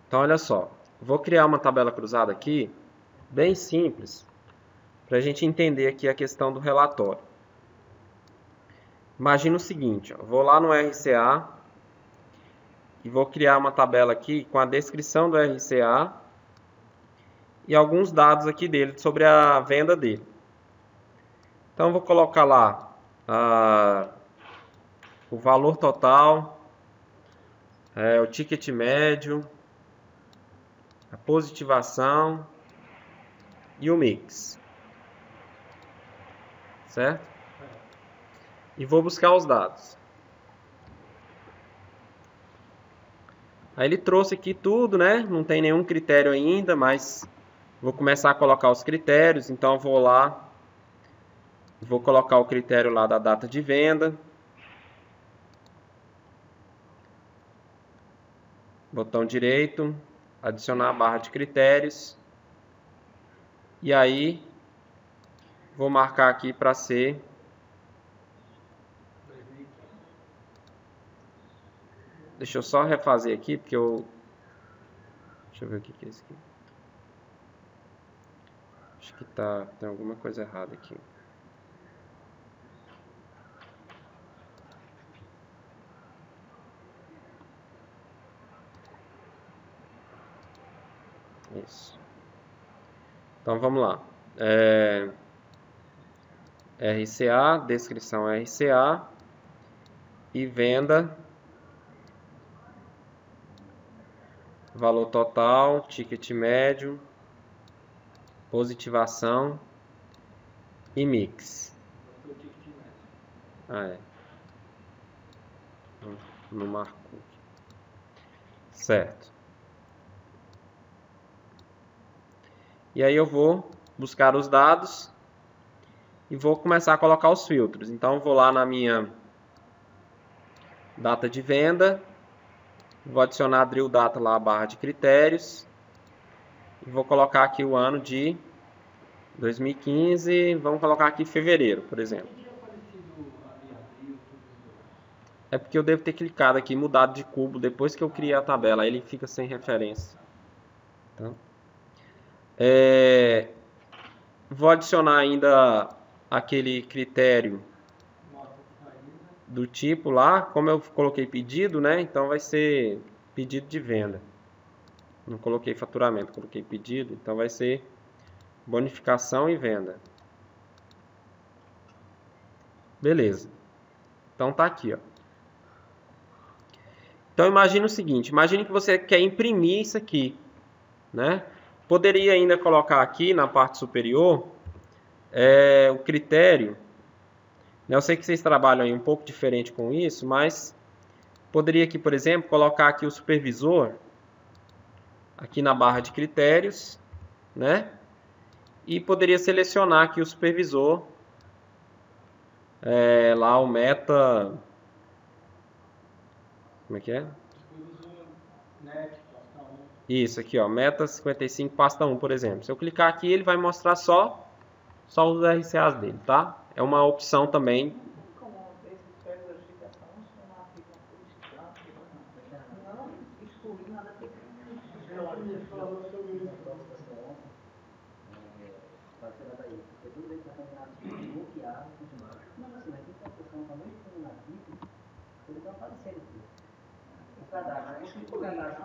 Então, olha só. Vou criar uma tabela cruzada aqui, bem simples, para a gente entender aqui a questão do relatório. Imagina o seguinte, ó, vou lá no RCA e vou criar uma tabela aqui com a descrição do RCA e alguns dados aqui dele sobre a venda dele. Então, vou colocar lá o valor total, o ticket médio, a positivação e o mix. Certo? E vou buscar os dados. Aí ele trouxe aqui tudo, né? Não tem nenhum critério ainda, mas vou começar a colocar os critérios. Então eu vou lá, vou colocar o critério lá da data de venda. Botão direito, adicionar a barra de critérios. E aí vou marcar aqui para ser Deixa eu só refazer aqui, porque eu... Deixa eu ver o que é isso aqui. Acho que tem alguma coisa errada aqui. Isso. Então vamos lá. RCA, descrição RCA e venda, valor total, ticket médio, positivação e mix. Não marcou. Certo. E aí eu vou buscar os dados e vou começar a colocar os filtros. Então eu vou lá na minha data de venda, vou adicionar a drill data lá, a barra de critérios, e vou colocar aqui o ano de 2015, vamos colocar aqui fevereiro, por exemplo. É porque eu devo ter clicado aqui, mudado de cubo, depois que eu criei a tabela, aí ele fica sem referência. Então, vou adicionar ainda aquele critério do tipo lá, como eu coloquei pedido, né? Então vai ser pedido de venda. Não coloquei faturamento, coloquei pedido, então vai ser bonificação e venda. Beleza. Então tá aqui, ó. Então imagine o seguinte, imagine que você quer imprimir isso aqui, né? Poderia ainda colocar aqui na parte superior o critério. Eu sei que vocês trabalham aí um pouco diferente com isso, mas poderia aqui, por exemplo, colocar aqui o supervisor aqui na barra de critérios, né? E poderia selecionar aqui o supervisor, lá o meta, como é que é? Isso aqui, ó, meta 55 pasta 1, por exemplo. Se eu clicar aqui, ele vai mostrar só os RCAs dele, tá? É uma opção também.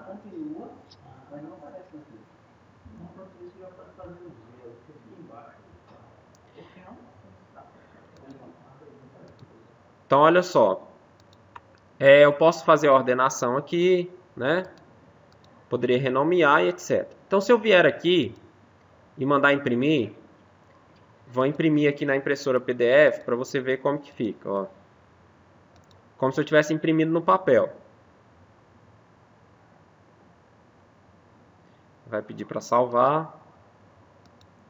Continua, mas não aparece aqui. Enquanto isso, já pode fazer o zero aqui embaixo. Então, olha só. Eu posso fazer a ordenação aqui, né? Poderia renomear e etc. Então, se eu vier aqui e mandar imprimir, vou imprimir aqui na impressora PDF para você ver como que fica, ó. Como se eu tivesse imprimido no papel. Vai pedir para salvar.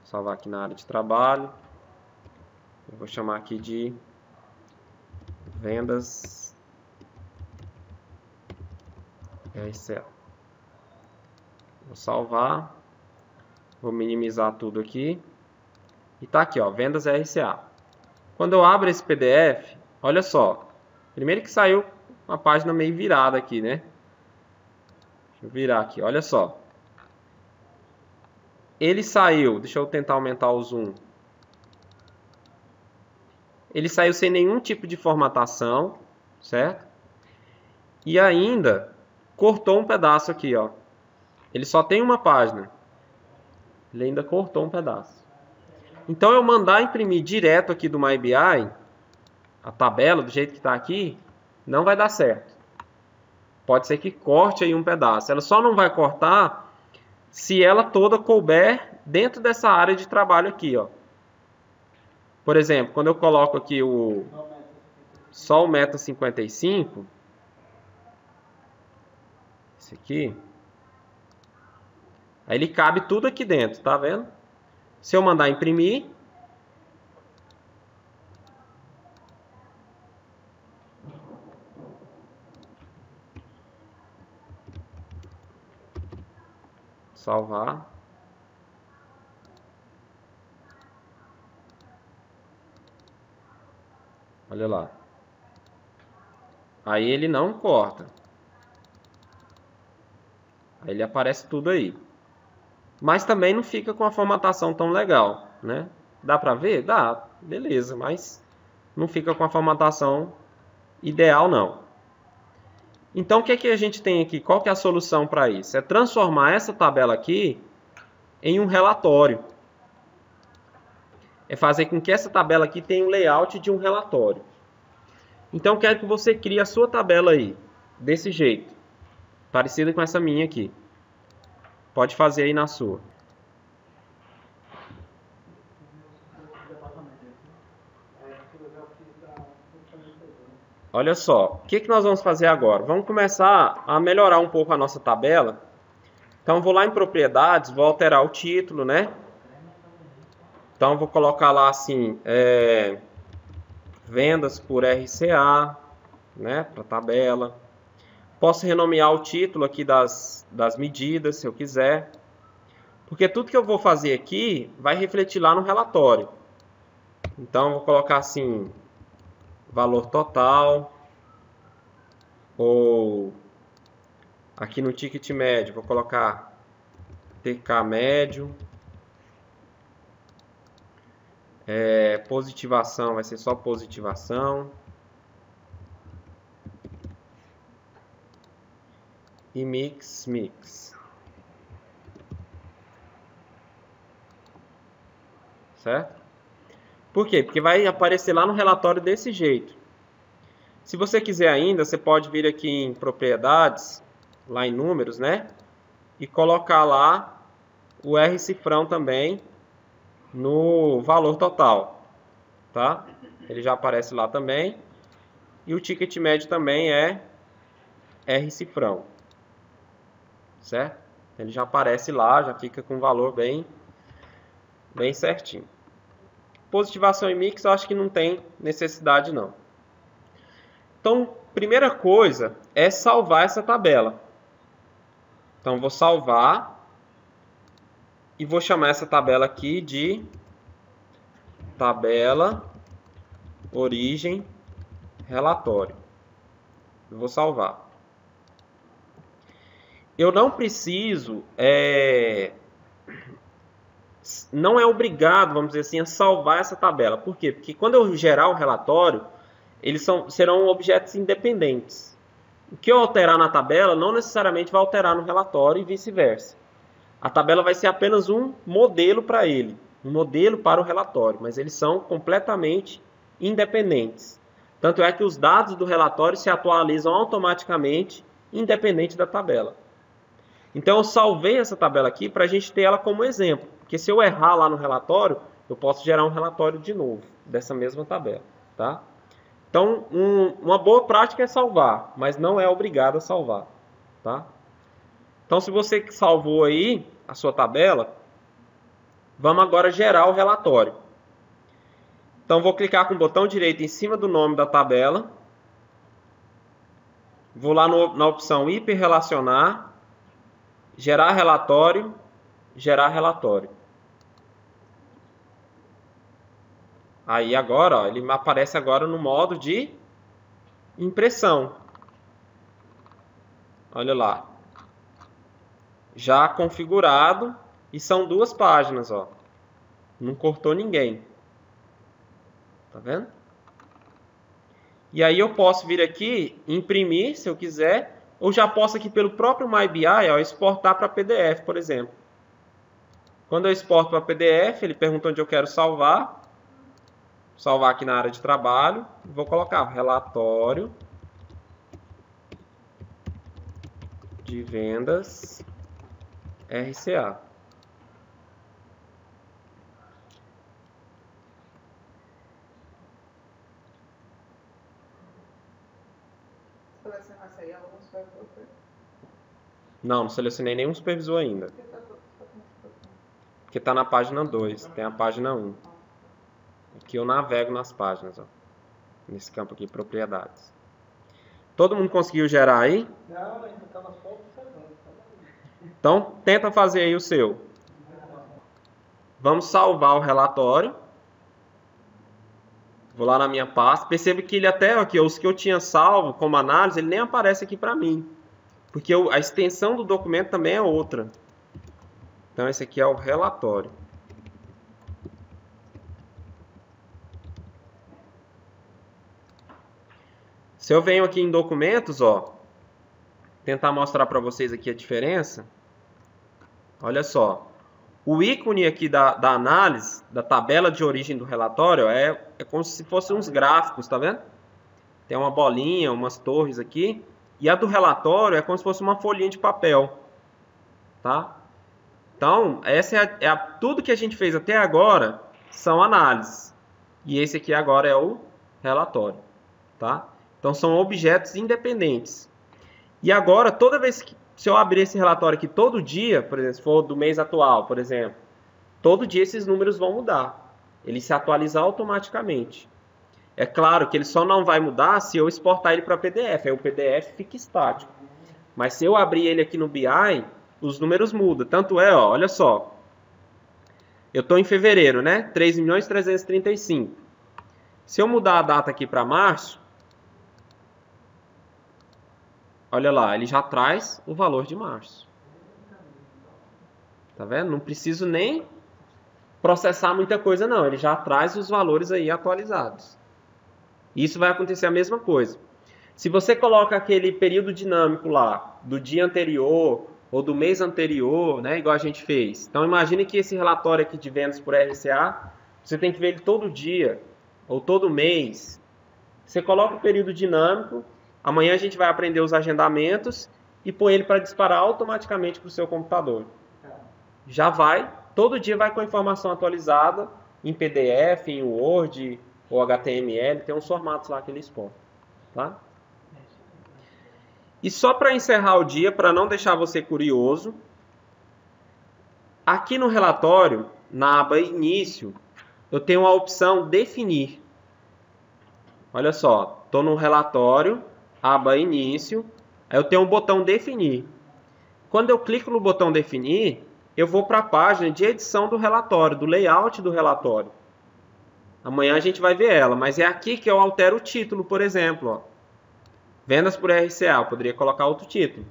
Salvar aqui na área de trabalho. Eu vou chamar aqui de vendas RCA. Vou salvar. Vou minimizar tudo aqui. E tá aqui, ó, vendas RCA. Quando eu abro esse PDF, olha só. Primeiro que saiu uma página meio virada aqui, né? Deixa eu virar aqui, olha só. Ele saiu, deixa eu tentar aumentar o zoom. Ele saiu sem nenhum tipo de formatação, certo? E ainda cortou um pedaço aqui, ó. Ele só tem uma página. Ele ainda cortou um pedaço. Então, eu mandar imprimir direto aqui do MyBI, a tabela, do jeito que está aqui, não vai dar certo. Pode ser que corte aí um pedaço. Ela só não vai cortar se ela toda couber dentro dessa área de trabalho aqui, ó. Por exemplo, quando eu coloco aqui só o Meta 55, esse aqui, aí ele cabe tudo aqui dentro, tá vendo? Se eu mandar imprimir, salvar, olha lá, aí ele não corta, aí ele aparece tudo aí. Mas também não fica com a formatação tão legal, né? Dá pra ver? Dá, beleza, mas não fica com a formatação ideal, não. Então, o que é que a gente tem aqui? Qual que é a solução para isso? É transformar essa tabela aqui em um relatório. É fazer com que essa tabela aqui tenha um layout de um relatório. Então, eu quero que você crie a sua tabela aí, desse jeito, parecida com essa minha aqui. Pode fazer aí na sua. Olha só, o que nós vamos fazer agora? Vamos começar a melhorar um pouco a nossa tabela. Então, vou lá em propriedades, vou alterar o título, né? Então, vou colocar lá assim, vendas por RCA, né? Para tabela. Posso renomear o título aqui das medidas, se eu quiser. Porque tudo que eu vou fazer aqui vai refletir lá no relatório. Então, vou colocar assim, valor total. Ou aqui no ticket médio, vou colocar TK médio. Positivação vai ser só positivação. E mix. Certo? Por quê? Porque vai aparecer lá no relatório desse jeito. Se você quiser ainda, você pode vir aqui em propriedades, lá em números, né? E colocar lá o R cifrão também no valor total, tá? Ele já aparece lá também. E o ticket médio também é R cifrão, certo? Ele já aparece lá, já fica com o valor bem certinho. Positivação e mix eu acho que não tem necessidade não. Então, primeira coisa é salvar essa tabela. Então, vou salvar e vou chamar essa tabela aqui de tabela origem relatório. Eu vou salvar. Eu não preciso, não é obrigado, vamos dizer assim, a salvar essa tabela. Por quê? Porque quando eu gerar o relatório, eles serão objetos independentes. O que eu alterar na tabela não necessariamente vai alterar no relatório e vice-versa. A tabela vai ser apenas um modelo para ele, um modelo para o relatório, mas eles são completamente independentes. Tanto é que os dados do relatório se atualizam automaticamente, independente da tabela. Então eu salvei essa tabela aqui para a gente ter ela como exemplo, porque se eu errar lá no relatório, eu posso gerar um relatório de novo, dessa mesma tabela, tá? Então, uma boa prática é salvar, mas não é obrigado a salvar, tá? Então, se você salvou aí a sua tabela, vamos agora gerar o relatório. Então, vou clicar com o botão direito em cima do nome da tabela. Vou lá na opção hiperrelacionar, gerar relatório, gerar relatório. Aí agora, ó, ele aparece agora no modo de impressão. Olha lá. Já configurado. E são 2 páginas, ó. Não cortou ninguém. Tá vendo? E aí eu posso vir aqui, imprimir, se eu quiser. Ou já posso aqui pelo próprio MyBI, ó, exportar para PDF, por exemplo. Quando eu exporto para PDF, ele pergunta onde eu quero salvar. Salvar aqui na área de trabalho. Vou colocar relatório de vendas RCA. Selecionar isso aí, alguns supervisor. Não selecionei nenhum supervisor ainda. Porque está na página 2, tem a página 1. Aqui eu navego nas páginas, ó. Nesse campo aqui, propriedades. Todo mundo conseguiu gerar aí? Não, ainda está nas fotos observando. Então, tenta fazer aí o seu. Vamos salvar o relatório. Vou lá na minha pasta. Percebe que ele até aqui, os que eu tinha salvo como análise, ele nem aparece aqui para mim. Porque a extensão do documento também é outra. Então, esse aqui é o relatório. Se eu venho aqui em documentos, ó, tentar mostrar para vocês aqui a diferença. Olha só. O ícone aqui da análise, da tabela de origem do relatório, é como se fossem uns gráficos, tá vendo? Tem uma bolinha, umas torres aqui. E a do relatório é como se fosse uma folhinha de papel. Tá? Então, essa tudo que a gente fez até agora são análises. E esse aqui agora é o relatório. Tá? Então, são objetos independentes. E agora, toda vez que se eu abrir esse relatório aqui todo dia, por exemplo, se for do mês atual, por exemplo, todo dia esses números vão mudar. Ele se atualizar automaticamente. É claro que ele só não vai mudar se eu exportar ele para PDF. Aí o PDF fica estático. Mas se eu abrir ele aqui no BI, os números mudam. Tanto é, ó, olha só. Eu estou em fevereiro, né? 3.335.000. Se eu mudar a data aqui para março, olha lá, ele já traz o valor de março. Tá vendo? Não preciso nem processar muita coisa, não. Ele já traz os valores aí atualizados. Isso vai acontecer a mesma coisa. Se você coloca aquele período dinâmico lá, do dia anterior ou do mês anterior, né, igual a gente fez. Então, imagine que esse relatório aqui de vendas por RCA, você tem que ver ele todo dia ou todo mês. Você coloca o período dinâmico. Amanhã a gente vai aprender os agendamentos e põe ele para disparar automaticamente para o seu computador. Já vai, todo dia vai com a informação atualizada em PDF, em Word ou HTML, tem uns formatos lá que ele exporta. Tá? E só para encerrar o dia, para não deixar você curioso, aqui no relatório, na aba Início, eu tenho a opção Definir. Olha só, estou no relatório, aba Início, aí eu tenho um botão Definir. Quando eu clico no botão Definir, eu vou para a página de edição do relatório, do layout do relatório. Amanhã a gente vai ver ela, mas é aqui que eu altero o título, por exemplo. Ó. Vendas por RCA, eu poderia colocar outro título.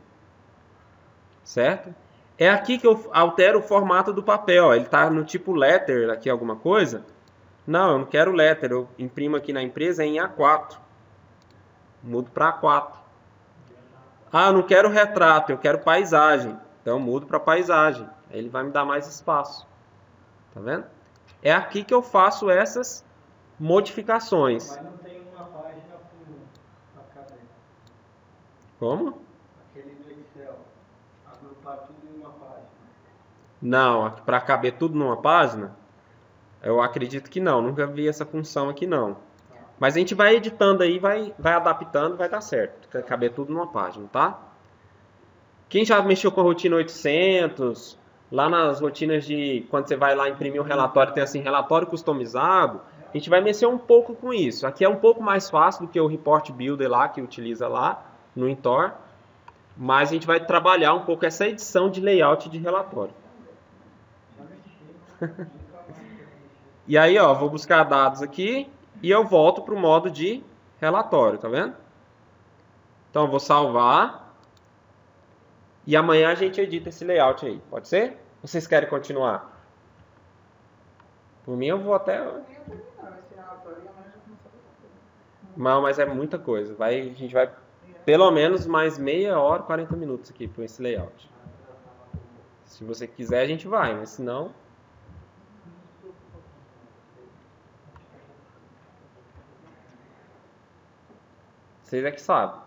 Certo? É aqui que eu altero o formato do papel. Ó. Ele está no tipo letter, aqui alguma coisa. Não, eu não quero letter. Eu imprimo aqui na empresa em A4. Mudo para A4. Ah, eu não quero retrato, eu quero paisagem. Então eu mudo para paisagem. Aí ele vai me dar mais espaço. Tá vendo? É aqui que eu faço essas modificações. Mas não tem uma página para caber. Como? Aquele do Excel. Agrupar tudo em uma página. Não, para caber tudo numa página? Eu acredito que não. Nunca vi essa função aqui não. Mas a gente vai editando aí, vai adaptando, vai dar certo. Caber tudo numa página, tá? Quem já mexeu com a rotina 800, lá nas rotinas de quando você vai lá imprimir um relatório, tem assim, relatório customizado, a gente vai mexer um pouco com isso. Aqui é um pouco mais fácil do que o Report Builder lá, que utiliza lá no Intor, mas a gente vai trabalhar um pouco essa edição de layout de relatório. E aí, ó, vou buscar dados aqui e eu volto para o modo de relatório, tá vendo? Então, eu vou salvar. E amanhã a gente edita esse layout aí, pode ser? Vocês querem continuar? Por mim eu vou até... Não, mas é muita coisa. A gente vai pelo menos mais meia hora, 40 minutos aqui por esse layout. Se você quiser a gente vai, mas se não... Vocês é que sabem.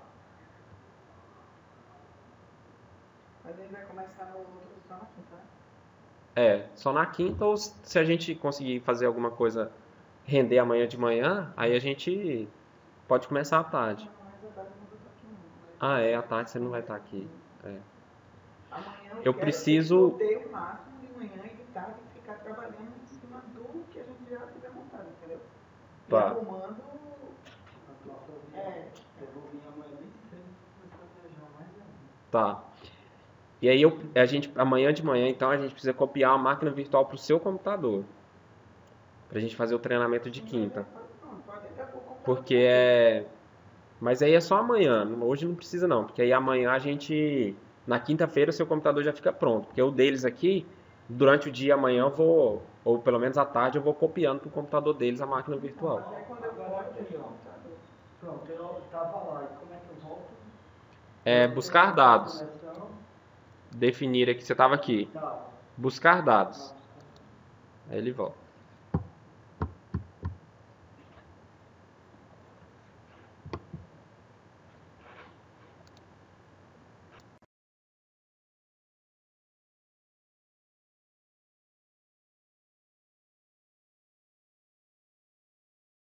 Mas ele vai começar no outro só na quinta, né? É, só na quinta ou se a gente conseguir fazer alguma coisa render amanhã de manhã, aí a gente pode começar à tarde. Não, mas a tarde eu não vou estar aqui não. Ah, é, à tarde você não vai estar aqui. É. Amanhã Eu quero preciso... estudei o máximo de manhã e de tarde ficar trabalhando em cima do que a gente já tiver montado, entendeu? E Tá. arrumando. É. Eu vou vir amanhã bem cedo para começar a viajar mais ainda. Tá. E aí a gente, amanhã de manhã, então, a gente precisa copiar a máquina virtual para o seu computador. Pra gente fazer o treinamento de quinta. Não, pode até pôr o computador. Porque é... Mas aí é só amanhã. Hoje não precisa não. Porque aí amanhã a gente... Na quinta-feira o seu computador já fica pronto. Porque o deles aqui, durante o dia amanhã eu vou... Ou pelo menos à tarde eu vou copiando pro computador deles a máquina virtual. Aí quando eu volto, deixa o computador. Pronto, eu estava lá. E como é que eu volto? É buscar dados. Conexão. Definir aqui. Você estava aqui. Tá. Buscar dados. Aí ele volta.